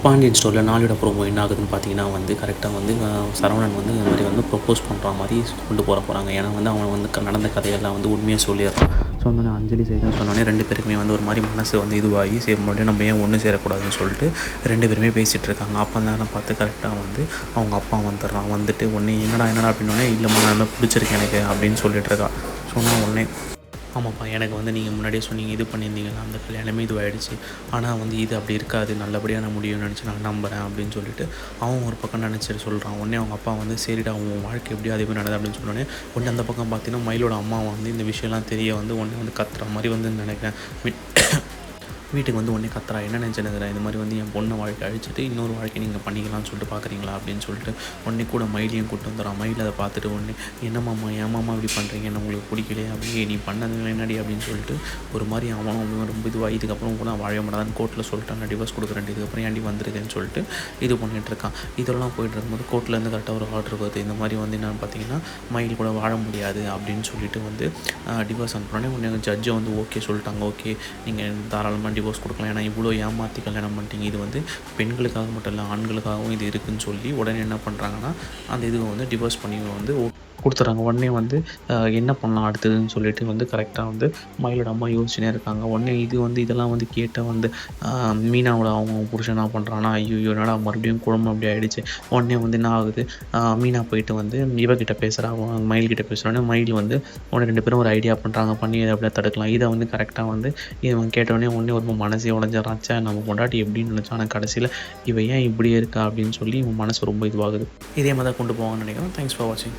பாண்டியன் ஸ்டோரில் நாளோட ப்ரோமோ என்ன ஆகுதுன்னு பார்த்தீங்கன்னா வந்து கரெக்டாக வந்து சரவணன் வந்து இந்த மாதிரி வந்து ப்ரொப்போஸ் பண்ணுற மாதிரி கொண்டு போகிறாங்க. ஏன்னா வந்து அவன் வந்து நடந்த கதையெல்லாம் வந்து உண்மையாக சொல்லிடுறான். ஸோ வந்து அஞ்சலி செய்தான் சொன்னோடனே 2 பேருக்குமே வந்து ஒரு மாதிரி மனசு வந்து இதுவாகி சரி மறுபடியும் நம்ம ஏன் ஒன்று சேரக்கூடாதுன்னு சொல்லிட்டு 2 பேருமே பேசிகிட்டு இருக்காங்க. அப்போ தான் பார்த்து கரெக்டாக வந்து அவங்க அப்பா வந்துடுறான். வந்துட்டு உடனே என்னடா அப்படின்னோடனே இல்லைம்மா நான் பிடிச்சிருக்கேன் எனக்கு அப்படின்னு சொல்லிட்டு இருக்கா. சொன்னால் உடனே ஆமாப்பா எனக்கு வந்து நீங்கள் முன்னாடியே சொன்னீங்க இது பண்ணியிருந்தீங்கன்னா அந்த கல்யாணமே இதுவாகிடுச்சு. ஆனால் வந்து இது அப்படி இருக்காது, நல்லபடியான முடியும்னு நினச்சி நான் நம்புகிறேன் அப்படின்னு சொல்லிட்டு அவன் ஒரு பக்கம் நினச்சிட்டு சொல்கிறான். உடனே அவங்க அப்பா வந்து சரிடா உன் வாழ்க்கை எப்படியோ அதே மாதிரி நடக்குது அப்படின்னு சொன்னோடனே உடனே அந்த பக்கம் பார்த்தீங்கன்னா மயிலோட அம்மா வந்து இந்த விஷயம்லாம் தெரிய வந்து உடனே வந்து கத்துற மாதிரி வந்து நினைக்கிறேன். வீட்டுக்கு வந்து உடனே கத்துறா. என்ன நினச்சினுக்கிறேன் இந்த மாதிரி வந்து என் பொண்ணை வாழ்க்கை அழிச்சிட்டு இன்னொரு வாழ்க்கை நீங்கள் பண்ணிக்கலாம்னு சொல்லிட்டு பார்க்குறீங்களா அப்படின்னு சொல்லிட்டு உடனே கூட மயிலையும் கூட்டு வந்துடுறான். மயில் அதை பார்த்துட்டு உடனே என்னம்மாம்மா ஏமாம்மா இப்படி பண்ணுறீங்க, என்ன உங்களுக்கு பிடிக்கலையே அப்படியே நீ பண்ணது என்னடி அப்படின்னு சொல்லிட்டு ஒரு மாதிரி அவனும் ரொம்ப இதுவாக இதுக்கப்புறம் கூட வாழ மாட்டான்னு கோர்ட்டில் சொல்லிட்டான். நான் டிவோர்ஸ் கொடுக்குறேன், இதுக்கப்புறம் ஏன்டி வந்துருக்குன்னு சொல்லிட்டு இது பண்ணிகிட்டு இருக்கான். இதெல்லாம் போயிட்டு இருக்கும்போது கோர்ட்லேருந்து கரெக்டாக ஒரு ஆர்டர் வருது. இந்த மாதிரி வந்து என்னென்னு பார்த்தீங்கன்னா மயில் கூட வாழ முடியாது அப்படின்னு சொல்லிட்டு வந்து டிவோர்ஸ் அனுப்புனோடனே உடனே ஜட்ஜை வந்து ஓகே சொல்லிட்டாங்க. ஓகே நீங்கள் தாராளமாக டிவோர்ஸ் கொடுக்கலாம், ஏன்னா இவ்வளோ ஏமாற்றி கல்யாணம் பண்ணிட்டீங்க, இது வந்து பெண்களுக்காக மட்டும் இல்லை ஆண்களுக்காகவும் இது இருக்குதுன்னு சொல்லி உடனே என்ன பண்ணுறாங்கன்னா அந்த இதுவை வந்து டிவோர்ஸ் பண்ணி வந்து கொடுத்துட்றாங்க. உடனே வந்து என்ன பண்ணலாம் அடுத்ததுன்னு சொல்லிட்டு வந்து கரெக்டாக வந்து மயிலோட அம்மா யோசிச்சுனே இருக்காங்க. உடனே இது வந்து இதெல்லாம் வந்து கேட்டால் வந்து மீனாவோட அவங்க புருஷன் என்ன பண்ணுறான்னா ஐயோ என்னடா மறுபடியும் குழம்பு அப்படி ஆகிடுச்சு. உடனே வந்து என்ன ஆகுது, மீனா போயிட்டு வந்து இவகிட்ட பேசுகிறா, மயில்கிட்ட பேசுகிறோன்னே மயில் வந்து உடனே 2 பேரும் ஒரு ஐடியா பண்ணுறாங்க, பண்ணி இதை அப்படியே தடுக்கலாம். இதை வந்து கரெக்டாக வந்து இவன் கேட்டோடனே உடனே ஒரு மனசே உடஞ்சிடறாச்சா நம்ம கொண்டாட்டி எப்படின்னு நினச்சா. ஆனால் கடைசியில் இவன் ஏன் இப்படியே இருக்கா அப்படின்னு சொல்லி இவன் மனசு ரொம்ப இதுவாகுது. இதே மாதிரி தான் கொண்டு போவான்னு நினைக்கிறேன். தேங்க்ஸ் ஃபார் வாட்சிங்.